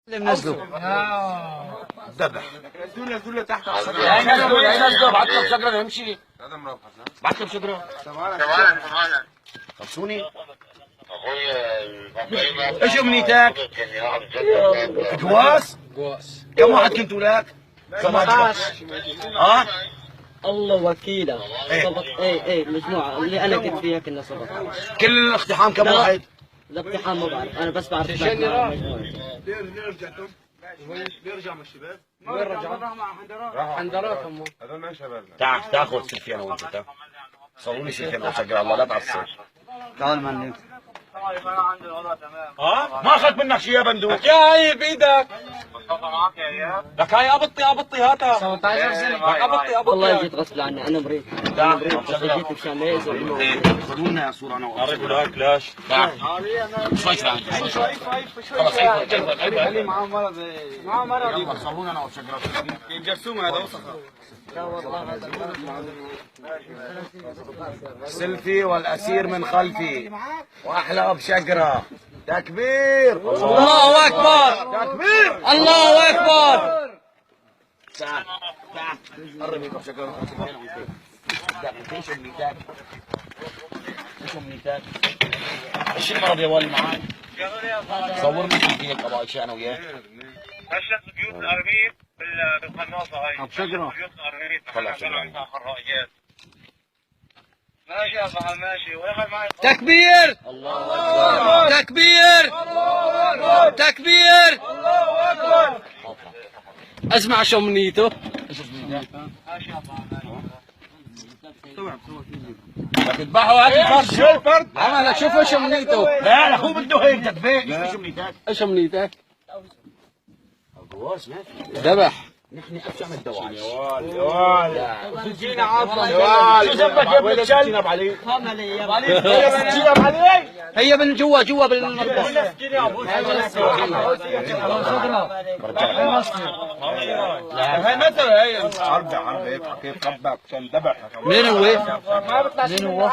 منزله ذبح نزلوا تحت نزلوا بعت لك شجره يمشي بعت لك شجره خلصوني ايش امنيتك؟ قواس؟ كم واحد كنتوا ولاد؟ 17 الله وكيله. إيه. ايه المجموعه اللي انا كنت فيها كنا 17. كل الاقتحام كم واحد؟ الاقتحام ما بعرف، انا بس بعرف مجموعه. ليه رجعتم؟ ليه رجع مع الشباب؟ وين رجعوا؟ حندراتهم. هذول ما شبابنا. تعال تاخذ سيلفي انا وانت تعال صوروني سيلفي انا وسجل الله لا تعصب تعال مني ما اخذت منك شيء يا بندوق يا هي بايدك لك هاي ابطي هاتها 17 سنة والله جيت غصب عني، انا مريض. جيت مشان ليزر. خذوا لنا يا صوره انا قرب لك ليش شوي خلص اللي معاه مرض يلا صورونا انا وشجره الجرثومه هذا وسخه. سيلفي والاسير من خلفي واحلى بشجره تكبير الله اكبر تكبير الله اكبر تعال قرب هيك بشجره ايش امنيتك؟ ايش امنيتك؟ ايش المرض يا ولد معاي؟ صورنا هيك قبائل شيء انا وياك هشت بيوت الارميد بالقناصه هاي بشجره بيوت الارميد طلع شجره ماشي يا صاحبي ماشي وياخذ معي تكبير تكبير تكبير اسمع شو امنيته ماشي يا صاحبي تذبحوا هذا الفرد شو الفرد عملك شوف ايش امنيته لا هو بده هيك تكبير ايش امنيتك؟ ايش امنيتك قواس ما في ذبح نحن ابشع من الدواعش جينا عاطله شو ذنبك يا ابن الكلب؟ تجينب علي تجينب علي هي من جوا بالمطبخ هاي مثل هي عربة هيك كيف قبك عشان ذبح مين هو؟